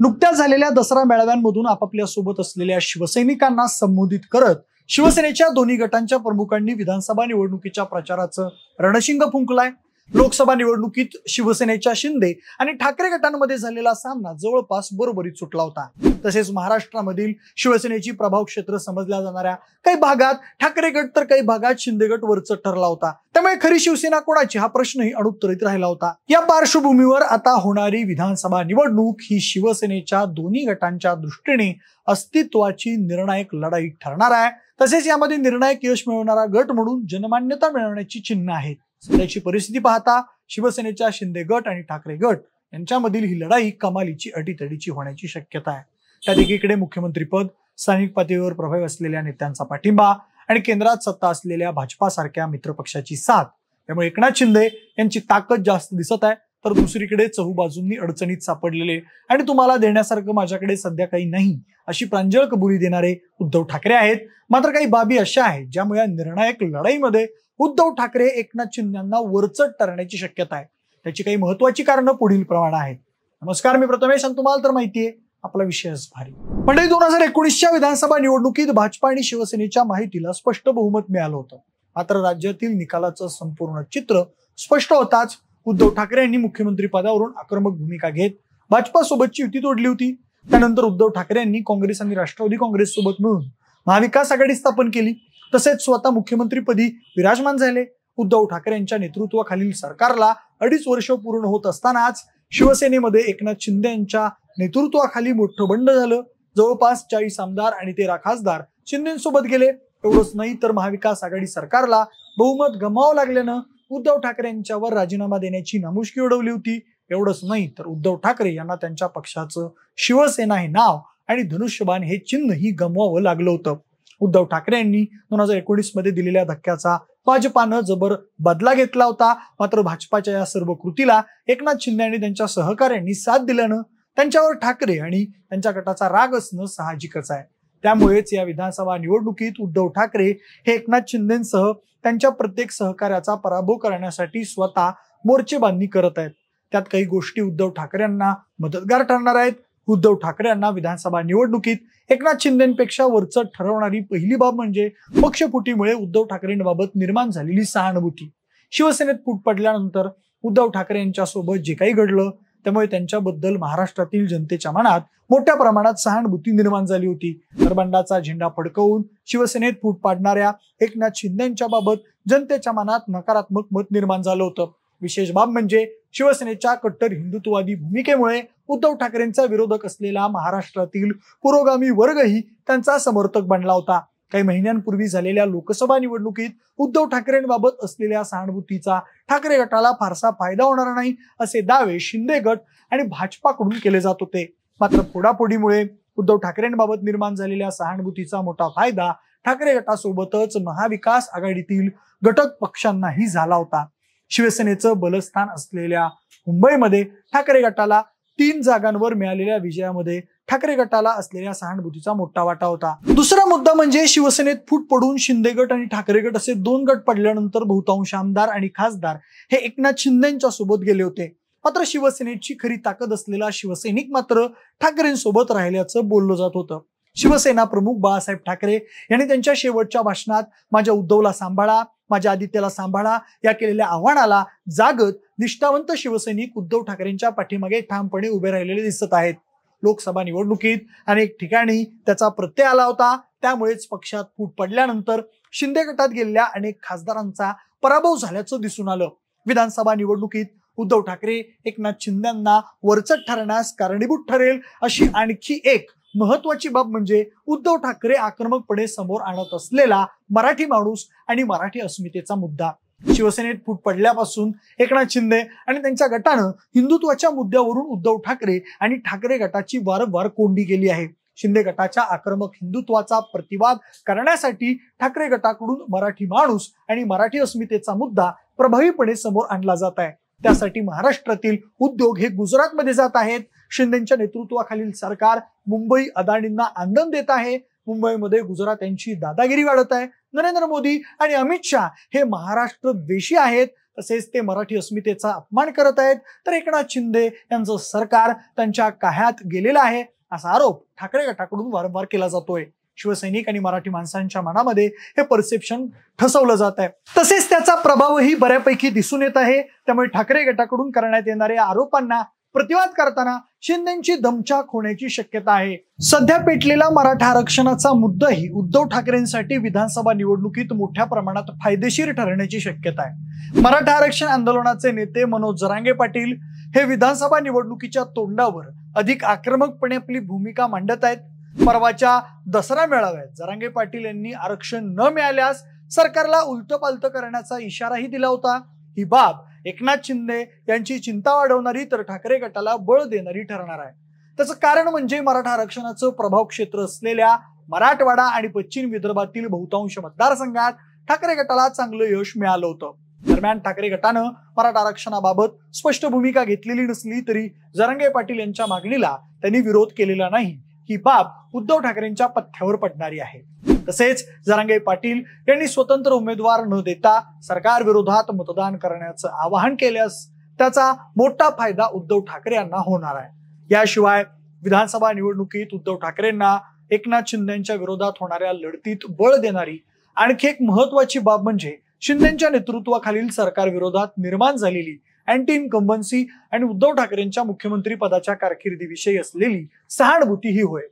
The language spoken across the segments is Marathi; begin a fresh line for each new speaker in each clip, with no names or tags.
नुकत्याच झालेल्या दसरा मेळाव्यांमधून आपापल्या सोबत असलेल्या शिवसैनिकांना संबोधित करत शिवसेनेच्या दोन्ही गटांच्या प्रमुखांनी विधानसभा निवडणुकीच्या प्रचाराचं रणशिंग फुंकलाय। लोकसभा निवडणुकीत शिवसेनेच्या शिंदे आणि ठाकरे गटांमध्ये झालेला सामना जवळपास बरोबरीत सुटला होता। तसेच महाराष्ट्रामधील शिवसेनेची प्रभाव क्षेत्र समजल्या जाणाऱ्या काही भागात ठाकरे गट तर काही भागात शिंदे गट वरचढ ठरला होता। त्यामुळे खरी शिवसेना कोणाची हा प्रश्नही अनुत्तरित राहिला होता। या पार्श्वभूमीवर आता होणारी विधानसभा निवडणूक ही शिवसेनेच्या दोन्ही गटांच्या दृष्टीने अस्तित्वाची निर्णायक लढाई ठरणार आहे। तसेच यामध्ये निर्णायक यश मिळवणारा गट म्हणून जनमान्यता मिळवण्याची चिन्ह आहेत। सध्याची परिस्थिती पाहता शिवसेनेच्या शिंदे गट आणि ठाकरे गट यांच्यामधील ही लढाई कमालीची अटीतडीची होण्याची शक्यता आहे। त्यात एकीकडे मुख्यमंत्रीपद, स्थानिक पातळीवर प्रभावी असलेल्या नेत्यांचा पाठिंबा आणि केंद्रात सत्ता असलेल्या भाजपासारख्या मित्रपक्षाची साथ, त्यामुळे एकनाथ शिंदे यांची ताकद जास्त दिसत आहे। तर दुसरीकडे चहूबाजूंनी अडचणीत सापडलेले आणि तुम्हाला देण्यासारखं माझ्याकडे सध्या काही नाही अशी प्रांजळ कबुली देणारे उद्धव ठाकरे आहेत। मात्र काही बाबी अशा आहेत ज्यामुळे निर्णायक लढाईमध्ये उद्धव ठाकरे एकनाथ शिंदेंना वरचढ ठरण्याची शक्यता आहे। त्याची काही महत्वाची कारणं पुढील प्रमाणे आहेत। नमस्कार, मी प्रथमेश आणि तुम्हाला तर माहितीये आपला विषयच भारी। मंडळी, 2019च्या विधानसभा निवडणुकीत भाजपा आणि शिवसेनेच्या माहितीला स्पष्ट बहुमत मिळालं होतं। मात्र राज्यातील निकालाचं संपूर्ण चित्र स्पष्ट होताच उद्धव ठाकरे यांनी मुख्यमंत्री पदावरून आक्रमक भूमिका घेत भाजपा सोबतची युती तोडली होती। त्यानंतर उद्धव ठाकरे यांनी काँग्रेस आणि राष्ट्रवादी काँग्रेस सोबत मिळून महाविकास आघाडी स्थापन केली। तसेच स्वतः मुख्यमंत्रीपदी विराजमान झाले। उद्धव ठाकरे यांच्या नेतृत्वाखालील सरकारला 2.5 वर्ष पूर्ण होत असतानाच शिवसेनेमध्ये एकनाथ शिंदे यांच्या नेतृत्वाखाली मोठं बंड झालं। जवळपास 40 आमदार आणि 13 खासदार शिंदेसोबत गेले। एवढंच नाही तर महाविकास आघाडी सरकारला बहुमत गमावं लागल्यानं उद्धव ठाकरे यांच्यावर राजीनामा देण्याची नामुष्की उडवली होती। एवढंच नाही तर उद्धव ठाकरे यांना त्यांच्या पक्षाचं शिवसेना हे नाव आणि धनुष्यबाण हे चिन्हही गमवावं लागलं होतं। उद्धव ठाकरे यांनी 2019 मध्ये दिलेल्या धक्क्याचा भाजपानं जबर बदला घेतला होता। मात्र भाजपाच्या या सर्व कृतीला एकनाथ शिंदे आणि त्यांच्या सहकाऱ्यांनी साथ दिल्यानं त्यांच्यावर ठाकरे आणि त्यांच्या गटाचा राग असणं साहजिकच आहे। त्यामुळेच या विधानसभा निवडणुकीत उद्धव ठाकरे हे एकनाथ शिंदेंसह त्यांच्या प्रत्येक सहकार्याचा पराभव करण्यासाठी स्वतः मोर्चेबांधणी करत आहेत। त्यात काही गोष्टी उद्धव ठाकरे यांना मदतगार ठरणार आहेत। उद्धव ठाकरे यांना विधानसभा निवडणुकीत एकनाथ शिंदेपेक्षा वरचढ ठरवणारी पहिली बाब म्हणजे पक्षफुटीमुळे उद्धव ठाकरेंबाबत निर्माण झालेली सहानुभूती। शिवसेनेत फूट पडल्यानंतर उद्धव ठाकरे यांच्यासोबत जे काही घडलं त्यामुळे त्यांच्याबद्दल महाराष्ट्रातील जनतेच्या मनात मोठ्या प्रमाणात सहानुभूती निर्माण झाली होती। तर बंडाचा झेंडा फडकवून शिवसेनेत फूट पाडणाऱ्या एकनाथ शिंदेच्या बाबत जनतेच्या मनात नकारात्मक मत निर्माण झालं होतं। विशेष बाब म्हणजे शिवसेनेच्या कट्टर हिंदुत्ववादी भूमिकेमुळे उद्धव ठाकरेंचा विरोधक असलेला महाराष्ट्रातील पुरोगामी वर्गही त्यांचा समर्थक बनला होता। काही महिन्यांपूर्वी झालेल्या लोकसभा निवडणुकीत उद्धव ठाकरेंबाबत असलेल्या सहानुभूतीचा ठाकरे गटाला फारसा फायदा होणार नाही असे दावे शिंदे गट आणि भाजपाकडून केले जात होते। मात्र फोडाफोडीमुळे उद्धव ठाकरेंबाबत निर्माण झालेल्या सहानुभूतीचा मोठा फायदा ठाकरे गटासोबतच महाविकास आघाडीतील घटक पक्षांनाही झाला होता। शिवसेनेचं बलस्थान असलेल्या मुंबईमध्ये ठाकरे गटाला 3 जागांवर मिळालेल्या विजयामध्ये ठाकरे गटाला असलेल्या सहानुभूतीचा मोठा वाटा होता। दुसरा मुद्दा म्हणजे शिवसेनेत फूट पडून शिंदे गट आणि ठाकरे गट असे 2 गट पडल्यानंतर बहुतांश आमदार आणि खासदार हे एकनाथ शिंदेच्या सोबत गेले होते। मात्र शिवसेनेची खरी ताकद असलेला शिवसैनिक मात्र ठाकरेंसोबत राहिल्याचं बोललं जात होतं। शिवसेना प्रमुख बाळासाहेब ठाकरे यांनी त्यांच्या शेवटच्या भाषणात माझ्या उद्धवला सांभाळा, माझ्या आदित्यला सांभाळा या केलेल्या आव्हानाला जागत निष्ठावंत शिवसैनिक उद्धव ठाकरेंच्या पाठीमागे ठामपणे उभे राहिलेले दिसत आहेत। लोकसभा निवडणुकीत अनेक ठिकाणी त्याचा प्रत्यय आला होता। त्यामुळेच पक्षात फूट पडल्यानंतर शिंदे गटात गेलेल्या अनेक खासदारांचा पराभव झाल्याचं दिसून आलं। विधानसभा निवडणुकीत उद्धव ठाकरे एकनाथ शिंदेंना वरचढ ठरण्यास कारणीभूत ठरेल अशी आणखी एक महत्वाची बाब म्हणजे उद्धव ठाकरे आक्रमकपणे समोर आणत असलेला मराठी माणूस आणि मराठी अस्मितेचा मुद्दा। शिवसेनेत फूट पडल्यापासून एकनाथ शिंदे आणि त्यांच्या गटानं हिंदुत्वाच्या मुद्द्यावरून उद्धव ठाकरे आणि ठाकरे गटाची वारंवार कोंडी केली आहे। शिंदे गटाच्या आक्रमक हिंदुत्वाचा प्रतिवाद करण्यासाठी ठाकरे गटाकडून मराठी माणूस आणि मराठी अस्मितेचा मुद्दा प्रभावीपणे समोर आणला जात आहे। त्यासाठी महाराष्ट्रातील उद्योग हे गुजरातमध्ये जात आहेत। शिंदेच्या नेतृत्वाखालील सरकार मुंबई अदानींना आंदण देत आहे। मुंबईमध्ये गुजरात्यांची दादागिरी वाढत आहे। नरेंद्र मोदी आणि अमित शाह हे महाराष्ट्र द्वेषी आहेत। तसेच ते मराठी अस्मितेचा अपमान करत आहेत, तर एकनाथ शिंदे यांचं सरकार त्यांच्या काह्यात गेलेलं आहे असा आरोप ठाकरे गटाकडून वारंवार केला जातोय. शिवसैनिक आणि मराठी माणसांच्या मनामध्ये हे परसेप्शन ठसवलं जात आहे. तसेच त्याचा प्रभावही बऱ्यापैकी दिसून येत आहे. त्यामुळे ठाकरे गटाकडून करण्यात येणाऱ्या आरोपांना प्रतिवाद करताना शिंदेची दमछाक होण्याची शक्यता आहे. सध्या पेटलेला मराठा आरक्षणाचा मुद्दाही उद्धव ठाकरेंसाठी विधानसभा निवडणुकीत मोठ्या प्रमाणात फायदेशीर ठरण्याची शक्यता आहे. मराठा आरक्षण आंदोलनाचे नेते मनोज जरांगे पाटील हे विधानसभा निवडणुकीच्या तोंडावर अधिक आक्रमकपणे आपली भूमिका मांडत आहेत. परवाच्या दसरा मेळाव्यात जरांगे पाटील यांनी आरक्षण न मिळाल्यास सरकारला उलटपालट करण्याचा इशाराही दिला होता. ही बाब एकनाथ शिंदे यांची चिंता वाढवणारी तर ठाकरे गटाला बळ देणारी ठरणार आहे. त्याचं कारण म्हणजे मराठा आरक्षणाचं प्रभाव क्षेत्र असलेल्या मराठवाडा आणि पश्चिम विदर्भातील बहुतांश मतदारसंघात ठाकरे गटाला चांगलं यश मिळालं होतं. दरम्यान ठाकरे गटानं मराठा आरक्षणाबाबत स्पष्ट भूमिका घेतलेली नसली तरी जरांगे पाटील यांच्या मागणीला त्यांनी विरोध केलेला नाही. ही बाब उद्धव ठाकरेंच्या पथ्यावर पडणारी आहे. तसेच जरांगे पाटील यांनी स्वतंत्र उमेदवार न देता सरकार विरोधात मतदान करण्याचं आवाहन केल्यास त्याचा मोठा फायदा उद्धव ठाकरे यांना होणार आहे. याशिवाय विधानसभा निवडणुकीत उद्धव ठाकरेंना एकनाथ शिंदेच्या विरोधात होणाऱ्या लढतीत बळ देणारी आणखी एक महत्वाची बाब म्हणजे शिंदेच्या नेतृत्वाखालील सरकार विरोधात निर्माण झालेली अँटी इन्कम्बन्सी आणि उद्धव ठाकरेंच्या मुख्यमंत्री पदाच्या कारकिर्दीविषयी असलेली सहानुभूती ही होय.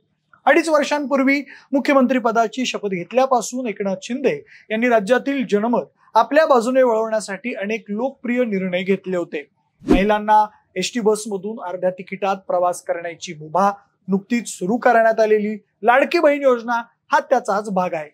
2.5 वर्षांपूर्वी मुख्यमंत्री पदाची शपथ घेतल्यापासून एकनाथ शिंदे यांनी राज्यातील जनमत आपल्या बाजूने वळवण्यासाठी अनेक लोकप्रिय निर्णय घेतले होते. महिलांना एसटी बसमधून अर्ध्या तिकिटात प्रवास करण्याची मुभा, नुकतीच सुरू करण्यात आलेली लाडकी बहीण योजना हा त्याचाच भाग आहे.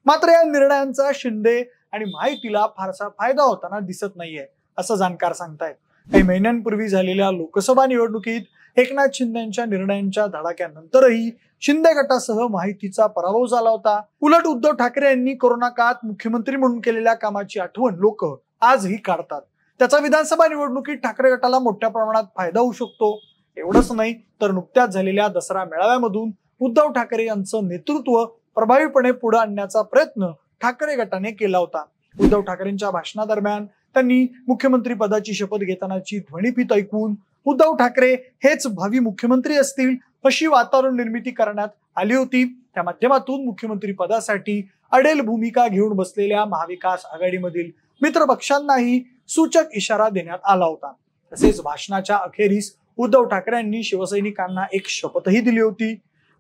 मात्र या निर्णयांचा शिंदे आणि महायुतीला फारसा फायदा होताना दिसत नाहीये असं जाणकार सांगतायत. काही महिन्यांपूर्वी झालेल्या लोकसभा निवडणुकीत एकनाथ शिंदेच्या निर्णयांच्या धडाक्यानंतरही शिंदे गटासह महायुतीचा पराभव झाला होता. उलट उद्धव ठाकरे यांनी कोरोना काळात मुख्यमंत्री म्हणून केलेल्या कामाची आठवण लोक आजही काढतात. त्याचा विधानसभा निवडणुकीत ठाकरे गटाला मोठ्या प्रमाणात फायदा होऊ शकतो. एवढंच नाही तर नुकत्याच झालेल्या दसरा मेळाव्यामधून उद्धव ठाकरे यांचं नेतृत्व प्रभावीपणे पुढे आणण्याचा प्रयत्न ठाकरे गटाने केला होता. उद्धव ठाकरेंच्या भाषणादरम्यान त्यांनी मुख्यमंत्री पदाची शपथ घेतानाची ध्वनिफीत ऐकून उद्धव ठाकरे हेच भावी मुख्यमंत्री असतील अशी वातावरण निर्मिती करण्यात आली होती. त्या माध्यमातून मुख्यमंत्री पदासाठी अडेल भूमिका घेऊन बसलेल्या महाविकास आघाडीमधील मित्र पक्षांनाही सूचक इशारा देण्यात आला होता. तसेच भाषणाच्या अखेरीस उद्धव ठाकरे यांनी शिवसैनिकांना एक शपथही दिली होती.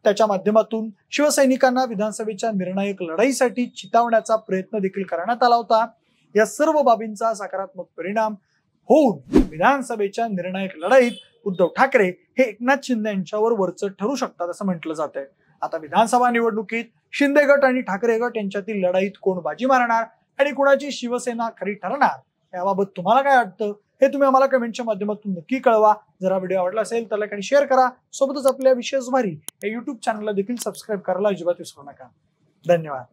त्याच्या माध्यमातून शिवसैनिकांना विधानसभेच्या निर्णायक लढाईसाठी चितावण्याचा प्रयत्न देखील करण्यात आला होता. या सर्व बाबींचा सकारात्मक परिणाम होऊन विधानसभेच्या निर्णायक लढाईत उद्धव ठाकरे हे एकनाथ शिंदे यांच्यावर वरचढ ठरू शकतात असं म्हटलं जात आहे. आता विधानसभा निवडणुकीत शिंदे गट आणि ठाकरे गट यांच्यातील लढाईत कोण बाजी मारणार आणि कुणाची शिवसेना खरी ठरणार याबाबत तुम्हाला काय वाटतं हे तुम्ही आम्हाला कमेंटच्या माध्यमातून नक्की कळवा. जर हा व्हिडिओ आवडला असेल तर लाईक आणि शेअर करा. सोबतच आपल्या विशेष भारी या युट्यूब चॅनलला देखील सबस्क्राईब करायला अजिबात विसरू नका. धन्यवाद.